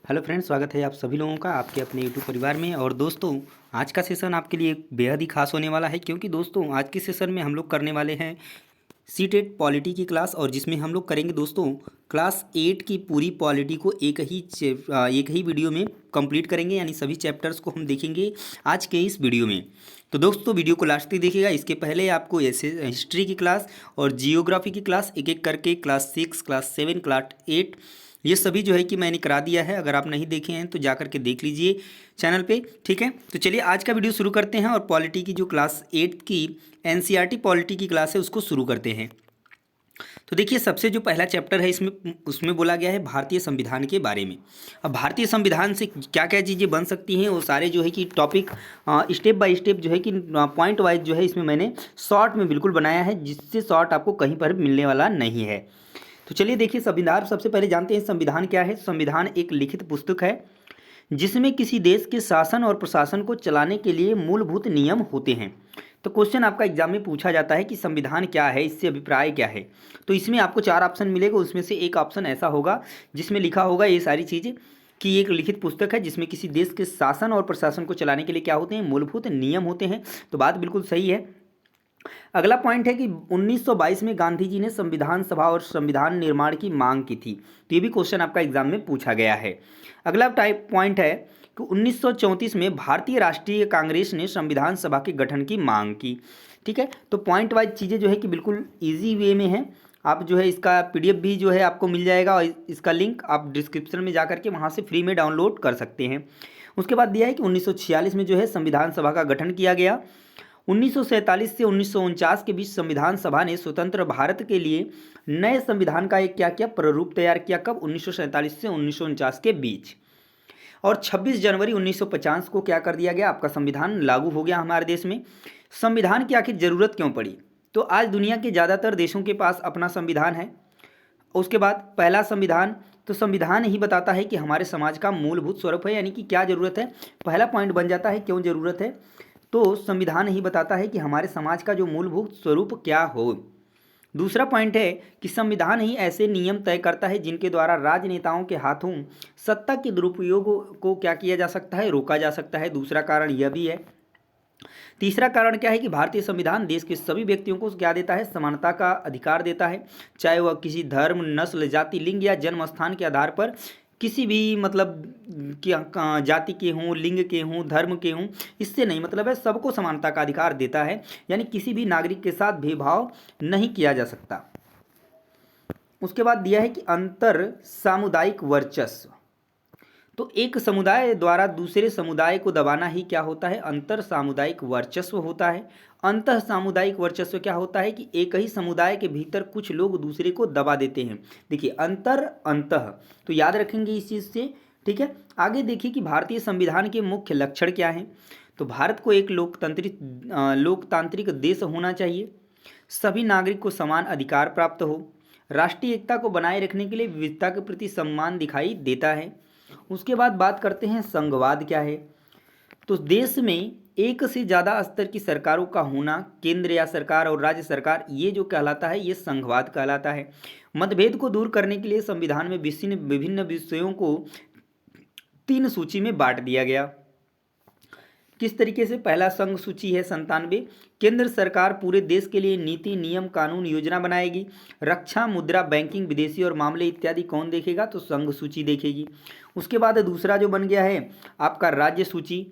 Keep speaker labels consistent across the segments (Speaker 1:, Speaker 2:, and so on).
Speaker 1: Hello friends, स्वागत है आप सभी लोगों का आपके अपने यूट्यूब परिवार में। और दोस्तों, आज का सेशन आपके लिए बेहद ही खास होने वाला है, क्योंकि दोस्तों आज के सेशन में हम लोग करने वाले हैं सीटेट पॉलिटी की क्लास। और जिसमें हम लोग करेंगे दोस्तों क्लास 8 की पूरी पॉलिटी को एक ही वीडियो में कंप्लीट करेंगे, यानी सभी चैप्टर्स को हम देखेंगे आज के इस वीडियो में। तो दोस्तों वीडियो को लास्ट तक देखिएगा। इसके पहले आपको ऐसे हिस्ट्री की क्लास और जियोग्राफी की क्लास एक एक करके क्लास 6, क्लास 7, क्लास 8 ये सभी जो है कि मैंने करा दिया है। अगर आप नहीं देखे हैं तो जा करके देख लीजिए चैनल पे, ठीक है। तो चलिए आज का वीडियो शुरू करते हैं और पॉलिटी की जो क्लास 8 की एनसीईआरटी पॉलिटी की क्लास है उसको शुरू करते हैं। तो देखिए, सबसे जो पहला चैप्टर है इसमें उसमें बोला गया है भारतीय संविधान के बारे में। अब भारतीय संविधान से क्या क्या चीज़ें बन सकती हैं वो सारे जो है कि टॉपिक स्टेप बाय स्टेप जो है कि पॉइंट वाइज जो है इसमें मैंने शॉर्ट में बिल्कुल बनाया है, जिससे शॉर्ट आपको कहीं पर मिलने वाला नहीं है। तो चलिए देखिए, संविधान सबसे पहले जानते हैं संविधान क्या है। संविधान एक लिखित पुस्तक है जिसमें किसी देश के शासन और प्रशासन को चलाने के लिए मूलभूत नियम होते हैं। तो क्वेश्चन आपका एग्जाम में पूछा जाता है कि संविधान क्या है, इससे अभिप्राय क्या है। तो इसमें आपको 4 ऑप्शन मिलेगा, उसमें से एक ऑप्शन ऐसा होगा जिसमें लिखा होगा ये सारी चीज़ें कि एक लिखित पुस्तक है जिसमें किसी देश के शासन और प्रशासन को चलाने के लिए क्या होते हैं, मूलभूत नियम होते हैं। तो बात बिल्कुल सही है। अगला पॉइंट है कि 1922 में गांधी जी ने संविधान सभा और संविधान निर्माण की मांग की थी। तो ये भी क्वेश्चन आपका एग्जाम में पूछा गया है। अगला टाइप पॉइंट है कि 1934 में भारतीय राष्ट्रीय कांग्रेस ने संविधान सभा के गठन की मांग की। ठीक है, तो पॉइंट वाइज चीज़ें जो है कि बिल्कुल ईजी वे में है। आप जो है इसका पीडीएफ भी जो है आपको मिल जाएगा और इसका लिंक आप डिस्क्रिप्शन में जा करके वहाँ से फ्री में डाउनलोड कर सकते हैं। उसके बाद दिया है कि 1946 में जो है संविधान सभा का गठन किया गया। 1947 से 1949 के बीच संविधान सभा ने स्वतंत्र भारत के लिए नए संविधान का एक क्या किया, प्रारूप तैयार किया। कब? 1947 से 1949 के बीच। और 26 जनवरी 1950 को क्या कर दिया गया, आपका संविधान लागू हो गया हमारे देश में। संविधान की आखिर जरूरत क्यों पड़ी? तो आज दुनिया के ज़्यादातर देशों के पास अपना संविधान है। उसके बाद पहला संविधान, तो संविधान ही बताता है कि हमारे समाज का मूलभूत स्वरूप है, यानी कि क्या ज़रूरत है। पहला पॉइंट बन जाता है क्यों ज़रूरत है, तो संविधान ही बताता है कि हमारे समाज का जो मूलभूत स्वरूप क्या हो। दूसरा पॉइंट है कि संविधान ही ऐसे नियम तय करता है जिनके द्वारा राजनेताओं के हाथों सत्ता के दुरुपयोग को क्या किया जा सकता है, रोका जा सकता है। दूसरा कारण यह भी है। तीसरा कारण क्या है कि भारतीय संविधान देश के सभी व्यक्तियों को क्या देता है, समानता का अधिकार देता है, चाहे वह किसी धर्म, नस्ल, जाति, लिंग या जन्म स्थान के आधार पर किसी भी मतलब जाति के हों, लिंग के हों, धर्म के हों, इससे नहीं मतलब है, सबको समानता का अधिकार देता है, यानी किसी भी नागरिक के साथ भेदभाव नहीं किया जा सकता। उसके बाद दिया है कि अंतर सामुदायिक वर्चस्व, तो एक समुदाय द्वारा दूसरे समुदाय को दबाना ही क्या होता है, अंतर सामुदायिक वर्चस्व होता है। अंतः सामुदायिक वर्चस्व क्या होता है कि एक ही समुदाय के भीतर कुछ लोग दूसरे को दबा देते हैं। देखिए अंतर अंतः, तो याद रखेंगे इस चीज़ से, ठीक है। आगे देखिए कि भारतीय संविधान के मुख्य लक्षण क्या हैं। तो भारत को एक लोकतांत्रिक देश होना चाहिए, सभी नागरिक को समान अधिकार प्राप्त हो, राष्ट्रीय एकता को बनाए रखने के लिए विविधता के प्रति सम्मान दिखाई देता है। उसके बाद बात करते हैं संघवाद क्या है। तो देश में एक से ज़्यादा स्तर की सरकारों का होना, केंद्र या सरकार और राज्य सरकार, ये जो कहलाता है ये संघवाद कहलाता है। मतभेद को दूर करने के लिए संविधान में विभिन्न विषयों को 3 सूची में बांट दिया गया। किस तरीके से? पहला संघ सूची है 97, केंद्र सरकार पूरे देश के लिए नीति, नियम, कानून, योजना बनाएगी। रक्षा, मुद्रा, बैंकिंग, विदेशी और मामले इत्यादि कौन देखेगा, तो संघ सूची देखेगी। उसके बाद दूसरा जो बन गया है आपका राज्य सूची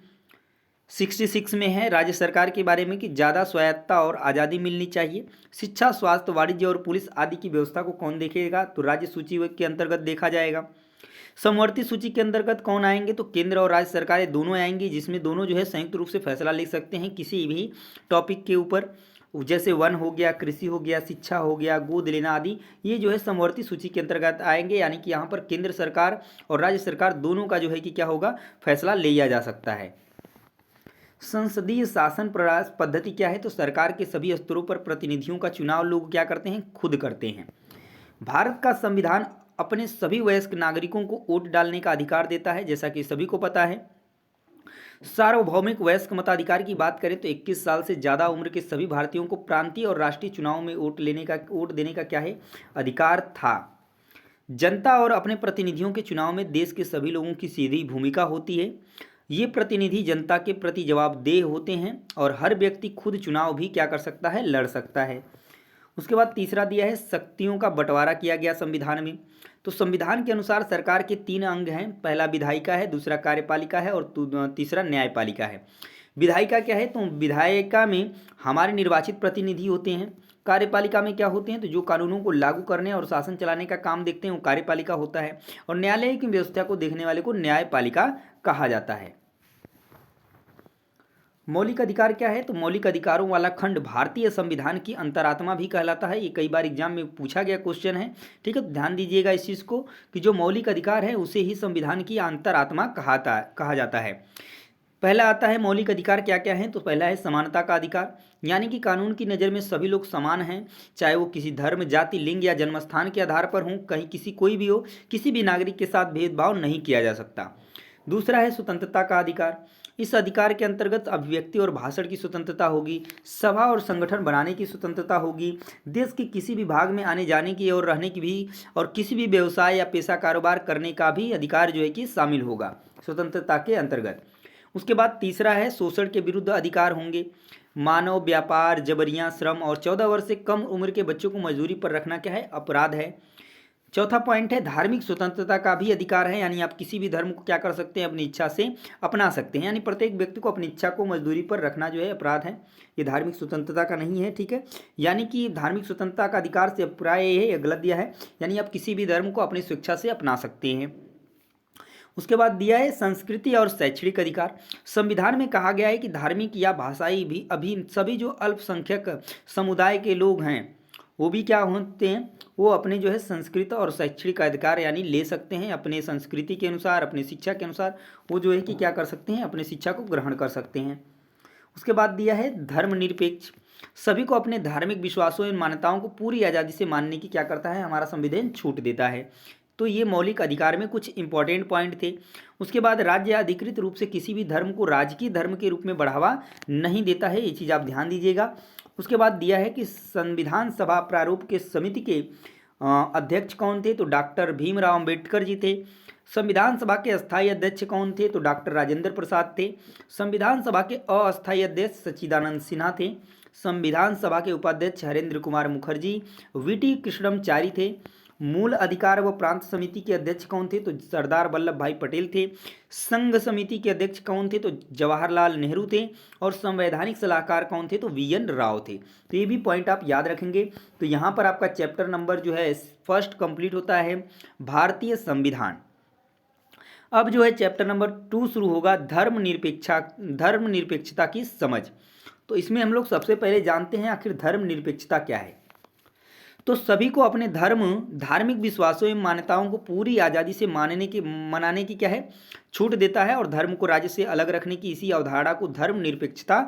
Speaker 1: 66 में है, राज्य सरकार के बारे में कि ज़्यादा स्वायत्तता और आज़ादी मिलनी चाहिए। शिक्षा, स्वास्थ्य, वाणिज्य और पुलिस आदि की व्यवस्था को कौन देखेगा, तो राज्य सूची के अंतर्गत देखा जाएगा। समवर्ती सूची के अंतर्गत कौन आएंगे, तो केंद्र और राज्य सरकारें दोनों आएंगी, जिसमें दोनों जो है संयुक्त रूप से फैसला ले सकते हैं किसी भी टॉपिक के ऊपर, जैसे वन हो गया, कृषि हो गया, शिक्षा हो गया, गोद लेना आदि, ये जो है समवर्ती सूची के अंतर्गत आएंगे। यानी कि यहाँ पर केंद्र सरकार और राज्य सरकार दोनों का जो है कि क्या होगा, फैसला लिया जा सकता है। संसदीय शासन पद्धति क्या है, तो सरकार के सभी स्तरों पर प्रतिनिधियों का चुनाव लोग क्या करते हैं, खुद करते हैं। भारत का संविधान अपने सभी वयस्क नागरिकों को वोट डालने का अधिकार देता है, जैसा कि सभी को पता है। सार्वभौमिक वयस्क मताधिकार की बात करें तो 21 साल से ज़्यादा उम्र के सभी भारतीयों को प्रांतीय और राष्ट्रीय चुनाव में वोट देने का क्या है, अधिकार था। जनता और अपने प्रतिनिधियों के चुनाव में देश के सभी लोगों की सीधी भूमिका होती है। ये प्रतिनिधि जनता के प्रति जवाबदेह होते हैं और हर व्यक्ति खुद चुनाव भी क्या कर सकता है, लड़ सकता है। उसके बाद तीसरा दिया है शक्तियों का बंटवारा किया गया संविधान में। तो संविधान के अनुसार सरकार के 3 अंग हैं, पहला विधायिका है, दूसरा कार्यपालिका है और तीसरा न्यायपालिका है। विधायिका क्या है, तो विधायिका में हमारे निर्वाचित प्रतिनिधि होते हैं। कार्यपालिका में क्या होते हैं, तो जो कानूनों को लागू करने और शासन चलाने का काम देखते हैं वो कार्यपालिका होता है, और न्यायालय की व्यवस्था को देखने वाले को न्यायपालिका कहा जाता है। मौलिक अधिकार क्या है, तो मौलिक अधिकारों वाला खंड भारतीय संविधान की अंतरात्मा भी कहलाता है। ये कई बार एग्जाम में पूछा गया क्वेश्चन है, ठीक है। तो ध्यान दीजिएगा इस चीज़ को कि जो मौलिक अधिकार है उसे ही संविधान की अंतरात्मा कहा जाता है। पहला आता है मौलिक अधिकार क्या क्या है, तो पहला है समानता का अधिकार, यानी कि कानून की नज़र में सभी लोग समान हैं, चाहे वो किसी धर्म, जाति, लिंग या जन्मस्थान के आधार पर हों, कहीं कोई भी हो, किसी भी नागरिक के साथ भेदभाव नहीं किया जा सकता। दूसरा है स्वतंत्रता का अधिकार। इस अधिकार के अंतर्गत अभिव्यक्ति और भाषण की स्वतंत्रता होगी, सभा और संगठन बनाने की स्वतंत्रता होगी, देश के किसी भी भाग में आने जाने की और रहने की भी, और किसी भी व्यवसाय या पेशा कारोबार करने का भी अधिकार जो है कि शामिल होगा स्वतंत्रता के अंतर्गत। उसके बाद तीसरा है शोषण के विरुद्ध अधिकार होंगे। मानव व्यापार, जबरियां, श्रम और 14 वर्ष से कम उम्र के बच्चों को मजदूरी पर रखना क्या है, अपराध है। चौथा पॉइंट है धार्मिक स्वतंत्रता का भी अधिकार है, यानी आप किसी भी धर्म को क्या कर सकते हैं, अपनी इच्छा से अपना सकते हैं, यानी प्रत्येक व्यक्ति को अपनी इच्छा को मजदूरी पर रखना जो है अपराध है, ये धार्मिक स्वतंत्रता का नहीं है, ठीक है। यानी कि धार्मिक स्वतंत्रता का अधिकार से अभिप्राय ये है, ये गलत दिया है, यानी आप किसी भी धर्म को अपनी स्वेच्छा से अपना सकते हैं। उसके बाद दिया है संस्कृति और शैक्षणिक अधिकार। संविधान में कहा गया है कि धार्मिक या भाषाई भी अभी सभी जो अल्पसंख्यक समुदाय के लोग हैं वो भी क्या होते हैं, वो अपने जो है संस्कृत और शैक्षणिक अधिकार यानी ले सकते हैं, अपने संस्कृति के अनुसार, अपनी शिक्षा के अनुसार वो जो है कि क्या कर सकते हैं, अपनी शिक्षा को ग्रहण कर सकते हैं। उसके बाद दिया है धर्मनिरपेक्ष। सभी को अपने धार्मिक विश्वासों एवं मान्यताओं को पूरी आज़ादी से मानने की क्या करता है, हमारा संविधान छूट देता है। तो ये मौलिक अधिकार में कुछ इंपॉर्टेंट पॉइंट थे। उसके बाद राज्य अधिकृत रूप से किसी भी धर्म को राजकीय धर्म के रूप में बढ़ावा नहीं देता है, ये चीज़ आप ध्यान दीजिएगा। उसके बाद दिया है कि संविधान सभा प्रारूप के समिति के अध्यक्ष कौन थे, तो डॉक्टर भीमराव अंबेडकर जी थे। संविधान सभा के अस्थायी अध्यक्ष कौन थे, तो डॉक्टर राजेंद्र प्रसाद थे। संविधान सभा के अस्थायी अध्यक्ष सच्चिदानंद सिन्हा थे। संविधान सभा के उपाध्यक्ष हरेंद्र कुमार मुखर्जी वीटी कृष्णमचारी थे। मूल अधिकार व प्रांत समिति के अध्यक्ष कौन थे, तो सरदार वल्लभ भाई पटेल थे। संघ समिति के अध्यक्ष कौन थे, तो जवाहरलाल नेहरू थे। और संवैधानिक सलाहकार कौन थे, तो वीएन राव थे। तो ये भी पॉइंट आप याद रखेंगे। तो यहाँ पर आपका चैप्टर नंबर जो है फर्स्ट कंप्लीट होता है भारतीय संविधान। अब जो है चैप्टर नंबर 2 शुरू होगा धर्मनिरपेक्षता की समझ। तो इसमें हम लोग सबसे पहले जानते हैं आखिर धर्मनिरपेक्षता क्या है। तो सभी को अपने धार्मिक विश्वासों एवं मान्यताओं को पूरी आज़ादी से मनाने की क्या है, छूट देता है, और धर्म को राज्य से अलग रखने की इसी अवधारणा को धर्मनिरपेक्षता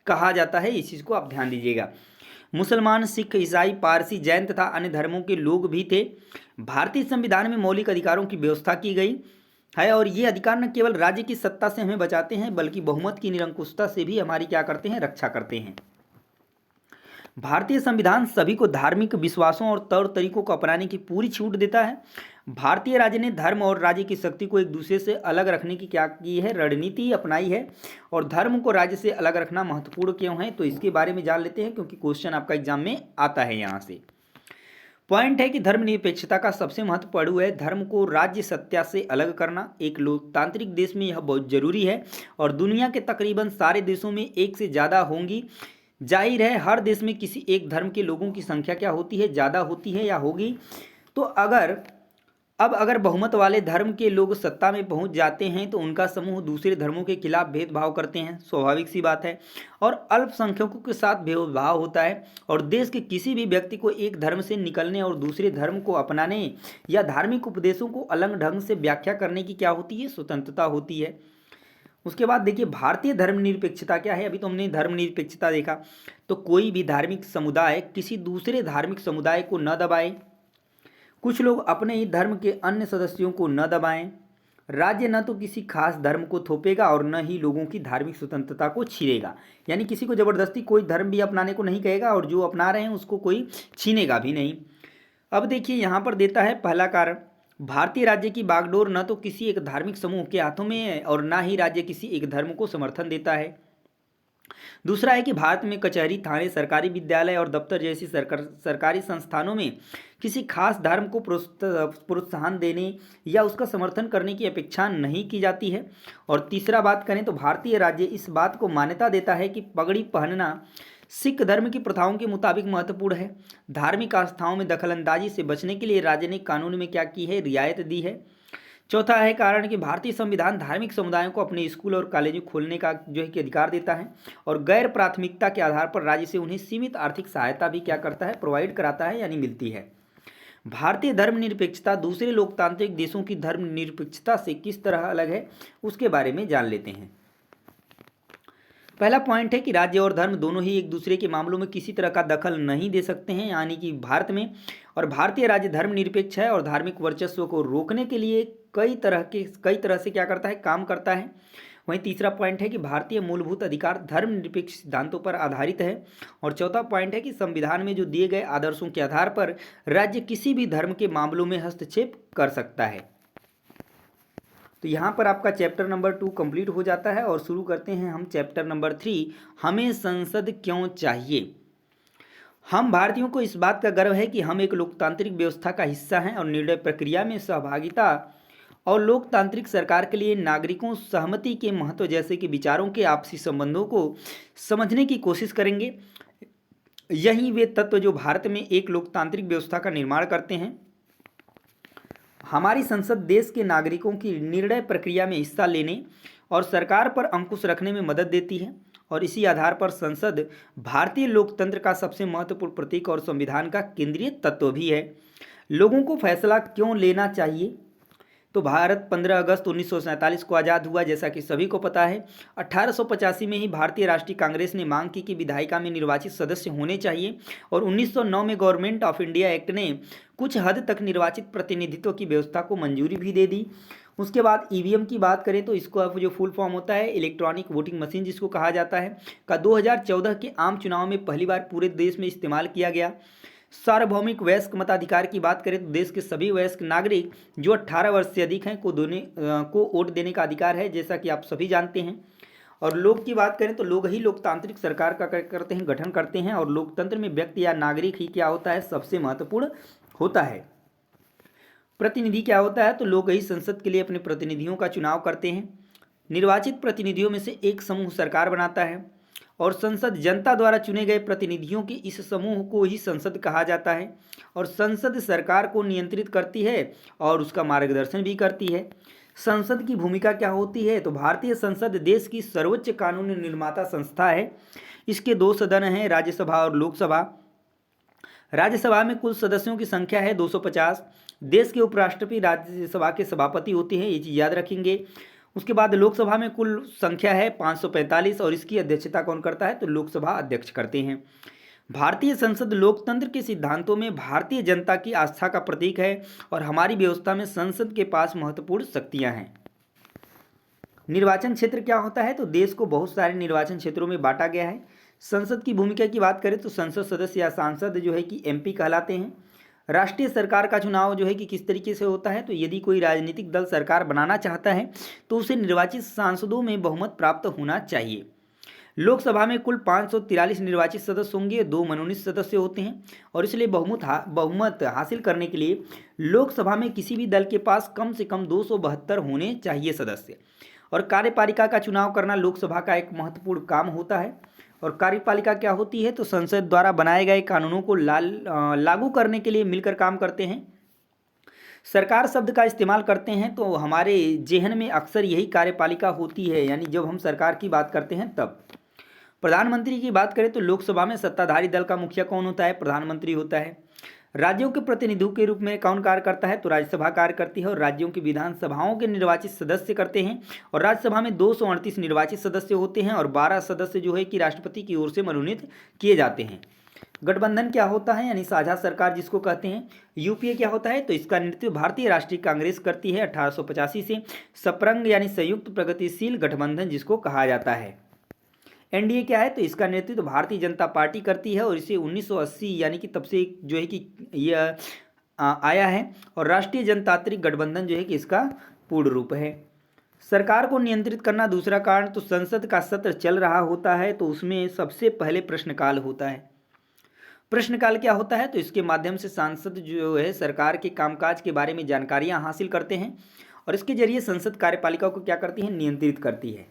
Speaker 1: कहा जाता है। इस चीज़ को आप ध्यान दीजिएगा। मुसलमान, सिख, ईसाई, पारसी, जैन तथा अन्य धर्मों के लोग भी थे। भारतीय संविधान में मौलिक अधिकारों की व्यवस्था की गई है, और ये अधिकार न केवल राज्य की सत्ता से हमें बचाते हैं बल्कि बहुमत की निरंकुशता से भी हमारी क्या करते हैं, रक्षा करते हैं। भारतीय संविधान सभी को धार्मिक विश्वासों और तौर तरीकों को अपनाने की पूरी छूट देता है। भारतीय राज्य ने धर्म और राज्य की शक्ति को एक दूसरे से अलग रखने की क्या की है, रणनीति अपनाई है। और धर्म को राज्य से अलग रखना महत्वपूर्ण क्यों है, तो इसके बारे में जान लेते हैं, क्योंकि क्वेश्चन आपका एग्जाम में आता है। यहाँ से पॉइंट है कि धर्मनिरपेक्षता का सबसे महत्वपूर्ण पहलू है धर्म को राज्य सत्ता से अलग करना। एक लोकतांत्रिक देश में यह बहुत जरूरी है, और दुनिया के तकरीबन सारे देशों में एक से ज़्यादा होंगी। जाहिर है हर देश में किसी एक धर्म के लोगों की संख्या क्या होती है, ज़्यादा होती है या होगी। तो अगर बहुमत वाले धर्म के लोग सत्ता में पहुंच जाते हैं तो उनका समूह दूसरे धर्मों के खिलाफ भेदभाव करते हैं, स्वाभाविक सी बात है, और अल्पसंख्यकों के साथ भेदभाव होता है। और देश के किसी भी व्यक्ति को एक धर्म से निकलने और दूसरे धर्म को अपनाने या धार्मिक उपदेशों को अलग ढंग से व्याख्या करने की क्या होती है, स्वतंत्रता होती है। उसके बाद देखिए भारतीय धर्मनिरपेक्षता क्या है। अभी तो हमने धर्मनिरपेक्षता देखा। तो कोई भी धार्मिक समुदाय किसी दूसरे धार्मिक समुदाय को न दबाए, कुछ लोग अपने ही धर्म के अन्य सदस्यों को न दबाएं, राज्य न तो किसी खास धर्म को थोपेगा और न ही लोगों की धार्मिक स्वतंत्रता को छीनेगा, यानी किसी को जबरदस्ती कोई धर्म भी अपनाने को नहीं कहेगा और जो अपना रहे हैं उसको कोई छीनेगा भी नहीं। अब देखिए यहाँ पर देता है पहला कारण भारतीय राज्य की बागडोर न तो किसी एक धार्मिक समूह के हाथों में है और ना ही राज्य किसी एक धर्म को समर्थन देता है। दूसरा है कि भारत में कचहरी, थाने, सरकारी विद्यालय और दफ्तर जैसी सरकारी संस्थानों में किसी खास धर्म को प्रोत्साहन देने या उसका समर्थन करने की अपेक्षा नहीं की जाती है। और तीसरा बात करें तो भारतीय राज्य इस बात को मान्यता देता है कि पगड़ी पहनना सिख धर्म की प्रथाओं के मुताबिक महत्वपूर्ण है। धार्मिक आस्थाओं में दखलंदाजी से बचने के लिए राज्य ने कानून में क्या की है, रियायत दी है। चौथा है कारण कि भारतीय संविधान धार्मिक समुदायों को अपने स्कूल और कॉलेज खोलने का जो है कि अधिकार देता है और गैर प्राथमिकता के आधार पर राज्य से उन्हें सीमित आर्थिक सहायता भी क्या करता है, प्रोवाइड कराता है, यानी मिलती है। भारतीय धर्मनिरपेक्षता दूसरे लोकतांत्रिक देशों की धर्मनिरपेक्षता से किस तरह अलग है, उसके बारे में जान लेते हैं। पहला पॉइंट है कि राज्य और धर्म दोनों ही एक दूसरे के मामलों में किसी तरह का दखल नहीं दे सकते हैं, यानी कि भारत में और भारतीय राज्य धर्मनिरपेक्ष है और धार्मिक वर्चस्व को रोकने के लिए कई तरह से क्या करता है, काम करता है। वहीं तीसरा पॉइंट है कि भारतीय मूलभूत अधिकार धर्मनिरपेक्ष सिद्धांतों पर आधारित है। और चौथा पॉइंट है कि संविधान में जो दिए गए आदर्शों के आधार पर राज्य किसी भी धर्म के मामलों में हस्तक्षेप कर सकता है। तो यहाँ पर आपका चैप्टर नंबर 2 कंप्लीट हो जाता है और शुरू करते हैं हम चैप्टर नंबर 3, हमें संसद क्यों चाहिए। हम भारतीयों को इस बात का गर्व है कि हम एक लोकतांत्रिक व्यवस्था का हिस्सा हैं और निर्णय प्रक्रिया में सहभागिता और लोकतांत्रिक सरकार के लिए नागरिकों सहमति के महत्व जैसे कि विचारों के आपसी संबंधों को समझने की कोशिश करेंगे। यही वे तत्व जो भारत में एक लोकतांत्रिक व्यवस्था का निर्माण करते हैं। हमारी संसद देश के नागरिकों की निर्णय प्रक्रिया में हिस्सा लेने और सरकार पर अंकुश रखने में मदद देती है और इसी आधार पर संसद भारतीय लोकतंत्र का सबसे महत्वपूर्ण प्रतीक और संविधान का केंद्रीय तत्व भी है। लोगों को फैसला क्यों लेना चाहिए, तो भारत 15 अगस्त 1947 को आज़ाद हुआ, जैसा कि सभी को पता है। 1885 में ही भारतीय राष्ट्रीय कांग्रेस ने मांग की कि विधायिका में निर्वाचित सदस्य होने चाहिए और 1909 में गवर्नमेंट ऑफ इंडिया एक्ट ने कुछ हद तक निर्वाचित प्रतिनिधित्व की व्यवस्था को मंजूरी भी दे दी। उसके बाद ईवीएम की बात करें तो इसको जो फुल फॉर्म होता है इलेक्ट्रॉनिक वोटिंग मशीन जिसको कहा जाता है, का 2014 के आम चुनाव में पहली बार पूरे देश में इस्तेमाल किया गया। सार्वभौमिक वयस्क मताधिकार की बात करें तो देश के सभी वयस्क नागरिक जो 18 वर्ष से अधिक हैं को वोट देने का अधिकार है, जैसा कि आप सभी जानते हैं। और लोग की बात करें तो लोग ही लोकतांत्रिक सरकार का करते हैं, गठन करते हैं और लोकतंत्र में व्यक्ति या नागरिक ही क्या होता है, सबसे महत्वपूर्ण होता है। प्रतिनिधि क्या होता है, तो लोग ही संसद के लिए अपने प्रतिनिधियों का चुनाव करते हैं। निर्वाचित प्रतिनिधियों में से एक समूह सरकार बनाता है और संसद जनता द्वारा चुने गए प्रतिनिधियों के इस समूह को ही संसद कहा जाता है और संसद सरकार को नियंत्रित करती है और उसका मार्गदर्शन भी करती है। संसद की भूमिका क्या होती है, तो भारतीय संसद देश की सर्वोच्च कानून निर्माता संस्था है। इसके 2 सदन हैं, राज्यसभा और लोकसभा। राज्यसभा में कुल सदस्यों की संख्या है 250। देश के उपराष्ट्रपति राज्यसभा के सभापति होते हैं, ये चीज़ याद रखेंगे। उसके बाद लोकसभा में कुल संख्या है 545 और इसकी अध्यक्षता कौन करता है, तो लोकसभा अध्यक्ष करते हैं। भारतीय संसद लोकतंत्र के सिद्धांतों में भारतीय जनता की आस्था का प्रतीक है और हमारी व्यवस्था में संसद के पास महत्वपूर्ण शक्तियां हैं। निर्वाचन क्षेत्र क्या होता है, तो देश को बहुत सारे निर्वाचन क्षेत्रों में बांटा गया है। संसद की भूमिका की बात करें तो संसद सदस्य या सांसद जो है कि एमपी कहलाते हैं। राष्ट्रीय सरकार का चुनाव जो है कि किस तरीके से होता है, तो यदि कोई राजनीतिक दल सरकार बनाना चाहता है तो उसे निर्वाचित सांसदों में बहुमत प्राप्त होना चाहिए। लोकसभा में कुल 543 निर्वाचित सदस्य होंगे, 2 मनोनीत सदस्य होते हैं और इसलिए बहुमत हासिल करने के लिए लोकसभा में किसी भी दल के पास कम से कम 272 होने चाहिए सदस्य। और कार्यपालिका का चुनाव करना लोकसभा का एक महत्वपूर्ण काम होता है। और कार्यपालिका क्या होती है, तो संसद द्वारा बनाए गए कानूनों को लागू करने के लिए मिलकर काम करते हैं। सरकार शब्द का इस्तेमाल करते हैं तो हमारे जेहन में अक्सर यही कार्यपालिका होती है, यानी जब हम सरकार की बात करते हैं तब। प्रधानमंत्री की बात करें तो लोकसभा में सत्ताधारी दल का मुखिया कौन होता है, प्रधानमंत्री होता है। राज्यों के प्रतिनिधियों के रूप में कौन कार्य करता है, तो राज्यसभा कार्य करती है और राज्यों की विधानसभाओं के निर्वाचित सदस्य करते हैं। और राज्यसभा में 238 निर्वाचित सदस्य होते हैं और 12 सदस्य जो है कि राष्ट्रपति की ओर से मनोनीत किए जाते हैं। गठबंधन क्या होता है, यानी साझा सरकार जिसको कहते हैं। यूपीए क्या होता है, तो इसका नेतृत्व भारतीय राष्ट्रीय कांग्रेस करती है 1885 से। सपरंग यानी संयुक्त प्रगतिशील गठबंधन जिसको कहा जाता है। एनडीए क्या है, तो इसका नेतृत्व भारतीय जनता पार्टी करती है और इसे 1980 यानी कि तब से जो है कि यह आया है और राष्ट्रीय जनतांत्रिक गठबंधन जो है कि इसका पूर्ण रूप है। सरकार को नियंत्रित करना दूसरा कारण, तो संसद का सत्र चल रहा होता है तो उसमें सबसे पहले प्रश्नकाल होता है। प्रश्नकाल क्या होता है, तो इसके माध्यम से सांसद जो है सरकार के कामकाज के बारे में जानकारियां हासिल करते हैं और इसके जरिए संसद कार्यपालिका को क्या करती है, नियंत्रित करती है।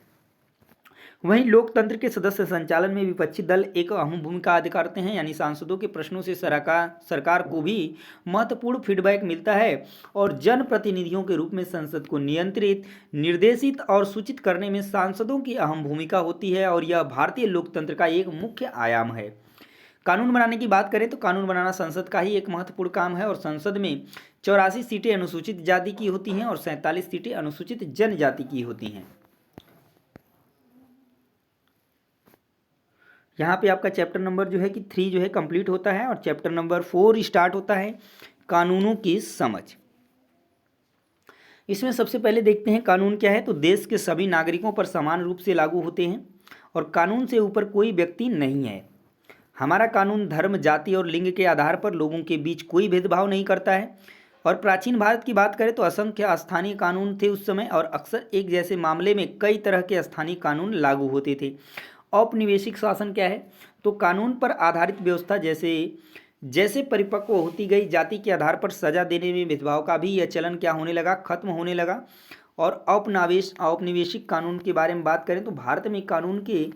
Speaker 1: वहीं लोकतंत्र के सदस्य संचालन में विपक्षी दल एक अहम भूमिका अदा करते हैं, यानी सांसदों के प्रश्नों से सरकार को भी महत्वपूर्ण फीडबैक मिलता है और जनप्रतिनिधियों के रूप में संसद को नियंत्रित, निर्देशित और सूचित करने में सांसदों की अहम भूमिका होती है और यह भारतीय लोकतंत्र का एक मुख्य आयाम है। कानून बनाने की बात करें तो कानून बनाना संसद का ही एक महत्वपूर्ण काम है और संसद में 84 सीटें अनुसूचित जाति की होती हैं और 47 सीटें अनुसूचित जनजाति की होती हैं। यहाँ पे आपका चैप्टर नंबर जो है कि 3 जो है कंप्लीट होता है और चैप्टर नंबर 4 स्टार्ट होता है, कानूनों की समझ। इसमें सबसे पहले देखते हैं कानून क्या है, तो देश के सभी नागरिकों पर समान रूप से लागू होते हैं और कानून से ऊपर कोई व्यक्ति नहीं है। हमारा कानून धर्म, जाति और लिंग के आधार पर लोगों के बीच कोई भेदभाव नहीं करता है। और प्राचीन भारत की बात करें तो असंख्य स्थानीय कानून थे उस समय और अक्सर एक जैसे मामले में कई तरह के स्थानीय कानून लागू होते थे। औपनिवेशिक शासन क्या है, तो कानून पर आधारित व्यवस्था जैसे जैसे परिपक्व होती गई, जाति के आधार पर सजा देने में भेदभाव का भी यह चलन क्या होने लगा, खत्म होने लगा। और औपनिवेशिक कानून के बारे में बात करें तो भारत में कानून के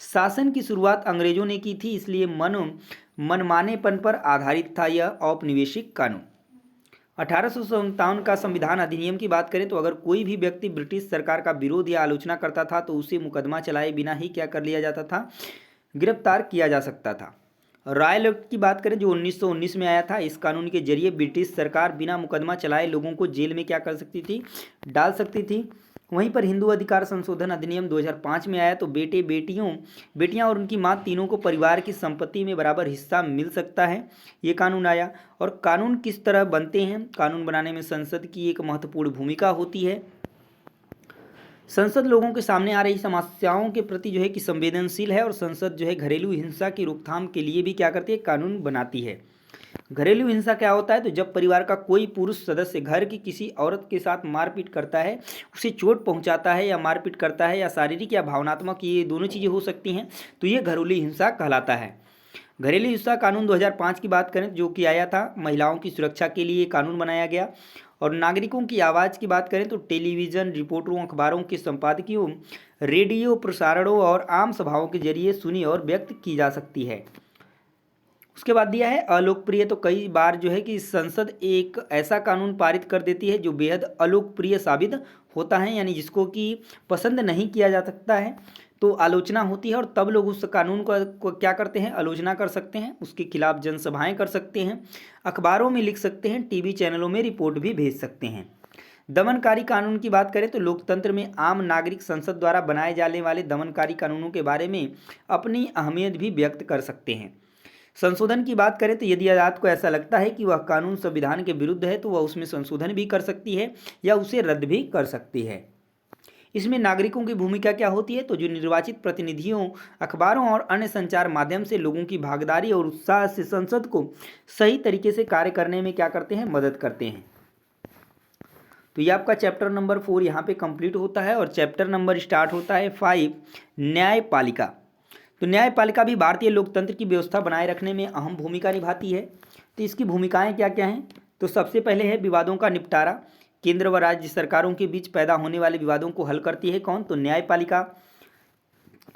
Speaker 1: शासन की शुरुआत अंग्रेजों ने की थी, इसलिए मनमानेपन पर आधारित था यह औपनिवेशिक कानून। 1857 का संविधान अधिनियम की बात करें तो अगर कोई भी व्यक्ति ब्रिटिश सरकार का विरोध या आलोचना करता था तो उसे मुकदमा चलाए बिना ही क्या कर लिया जाता था, गिरफ्तार किया जा सकता था। रॉयल एक्ट की बात करें जो 1919 में आया था, इस कानून के जरिए ब्रिटिश सरकार बिना मुकदमा चलाए लोगों को जेल में क्या कर सकती थी, डाल सकती थी। वहीं पर हिंदू अधिकार संशोधन अधिनियम 2005 में आया तो बेटियां और उनकी मां तीनों को परिवार की संपत्ति में बराबर हिस्सा मिल सकता है, ये कानून आया। और कानून किस तरह बनते हैं, कानून बनाने में संसद की एक महत्वपूर्ण भूमिका होती है। संसद लोगों के सामने आ रही समस्याओं के प्रति जो है कि संवेदनशील है और संसद जो है घरेलू हिंसा की रोकथाम के लिए भी क्या करती है, कानून बनाती है। घरेलू हिंसा क्या होता है, तो जब परिवार का कोई पुरुष सदस्य घर की किसी औरत के साथ मारपीट करता है, उसे चोट पहुंचाता है या मारपीट करता है या शारीरिक या भावनात्मक, ये दोनों चीज़ें हो सकती हैं, तो ये घरेलू हिंसा कहलाता है। घरेलू हिंसा कानून 2005 की बात करें जो कि आया था, महिलाओं की सुरक्षा के लिए कानून बनाया गया। और नागरिकों की आवाज़ की बात करें तो टेलीविज़न, रिपोर्टरों, अखबारों के संपादकियों, रेडियो प्रसारणों और आम सभाओं के जरिए सुनी और व्यक्त की जा सकती है। उसके बाद दिया है अलोकप्रिय, तो कई बार जो है कि संसद एक ऐसा कानून पारित कर देती है जो बेहद अलोकप्रिय साबित होता है, यानी जिसको कि पसंद नहीं किया जा सकता है, तो आलोचना होती है और तब लोग उस कानून को क्या करते हैं, आलोचना कर सकते हैं, उसके खिलाफ जनसभाएं कर सकते हैं, अखबारों में लिख सकते हैं, टीवी चैनलों में रिपोर्ट भी भेज सकते हैं। दमनकारी कानून की बात करें तो लोकतंत्र में आम नागरिक संसद द्वारा बनाए जाने वाले दमनकारी कानूनों के बारे में अपनी अहमियत भी व्यक्त कर सकते हैं। संशोधन की बात करें तो यदि अदालत को ऐसा लगता है कि वह कानून संविधान के विरुद्ध है तो वह उसमें संशोधन भी कर सकती है या उसे रद्द भी कर सकती है। इसमें नागरिकों की भूमिका क्या होती है, तो जो निर्वाचित प्रतिनिधियों, अखबारों और अन्य संचार माध्यम से लोगों की भागीदारी और उत्साह से संसद को सही तरीके से कार्य करने में क्या करते हैं, मदद करते हैं। तो ये आपका चैप्टर नंबर 4 यहाँ पे कंप्लीट होता है और चैप्टर नंबर स्टार्ट होता है 5, न्यायपालिका। तो न्यायपालिका भी भारतीय लोकतंत्र की व्यवस्था बनाए रखने में अहम भूमिका निभाती है। तो इसकी भूमिकाएं क्या क्या हैं, तो सबसे पहले है विवादों का निपटारा। केंद्र व राज्य सरकारों के बीच पैदा होने वाले विवादों को हल करती है कौन, तो न्यायपालिका।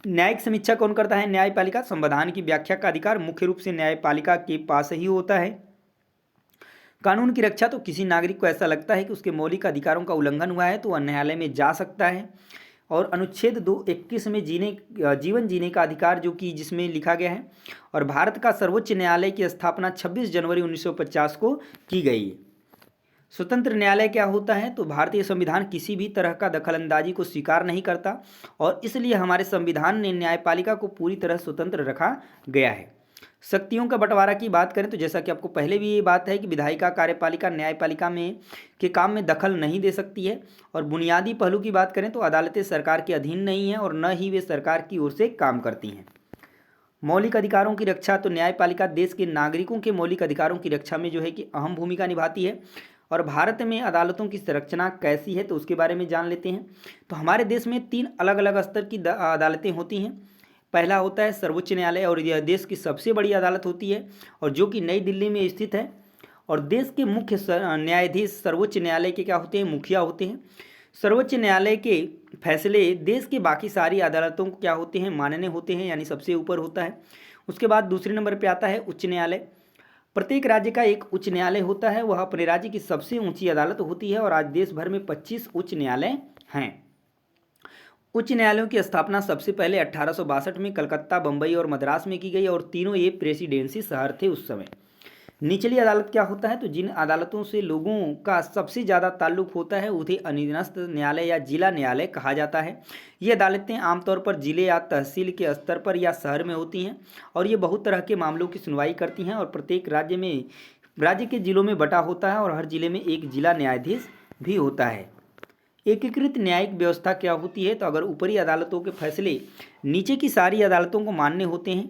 Speaker 1: न्यायिक समीक्षा कौन करता है, न्यायपालिका। संविधान की व्याख्या का अधिकार मुख्य रूप से न्यायपालिका के पास ही होता है। कानून की रक्षा, तो किसी नागरिक को ऐसा लगता है कि उसके मौलिक अधिकारों का उल्लंघन हुआ है तो वह न्यायालय में जा सकता है। और अनुच्छेद 221 में जीवन जीने का अधिकार, जो कि जिसमें लिखा गया है, और भारत का सर्वोच्च न्यायालय की स्थापना 26 जनवरी 1950 को की गई है। स्वतंत्र न्यायालय क्या होता है, तो भारतीय संविधान किसी भी तरह का दखलंदाजी को स्वीकार नहीं करता और इसलिए हमारे संविधान ने न्यायपालिका को पूरी तरह स्वतंत्र रखा गया है। शक्तियों का बंटवारा की बात करें तो जैसा कि आपको पहले भी ये बात है कि विधायिका, कार्यपालिका, न्यायपालिका में के काम में दखल नहीं दे सकती है। और बुनियादी पहलू की बात करें तो अदालतें सरकार के अधीन नहीं हैं और न ही वे सरकार की ओर से काम करती हैं। मौलिक अधिकारों की रक्षा, तो न्यायपालिका देश के नागरिकों के मौलिक अधिकारों की रक्षा में जो है कि अहम भूमिका निभाती है। और भारत में अदालतों की संरचना कैसी है तो उसके बारे में जान लेते हैं। तो हमारे देश में 3 अलग अलग स्तर की अदालतें होती हैं। पहला होता है सर्वोच्च न्यायालय, और यह देश की सबसे बड़ी अदालत होती है और जो कि नई दिल्ली में स्थित है। और देश के मुख्य न्यायाधीश सर्वोच्च न्यायालय के क्या होते हैं, मुखिया होते हैं। सर्वोच्च न्यायालय के फैसले देश के बाकी सारी अदालतों को क्या होते हैं, मानने होते हैं, यानी सबसे ऊपर होता है। उसके बाद दूसरे नंबर पे आता है उच्च न्यायालय। प्रत्येक राज्य का एक उच्च न्यायालय होता है, वह अपने राज्य की सबसे ऊंची अदालत होती है। और आज देश भर में 25 उच्च न्यायालय हैं। उच्च न्यायालयों की स्थापना सबसे पहले 1862 में कलकत्ता, बम्बई और मद्रास में की गई, और तीनों ये प्रेसिडेंसी शहर थे उस समय। निचली अदालत क्या होता है, तो जिन अदालतों से लोगों का सबसे ज़्यादा ताल्लुक होता है उन्हें अधीनस्थ न्यायालय या जिला न्यायालय कहा जाता है। ये अदालतें आमतौर पर जिले या तहसील के स्तर पर या शहर में होती हैं, और ये बहुत तरह के मामलों की सुनवाई करती हैं। और प्रत्येक राज्य के जिलों में बटा होता है, और हर जिले में एक जिला न्यायाधीश भी होता है। एकीकृत न्यायिक व्यवस्था क्या होती है, तो अगर ऊपरी अदालतों के फैसले नीचे की सारी अदालतों को मान्य होते हैं।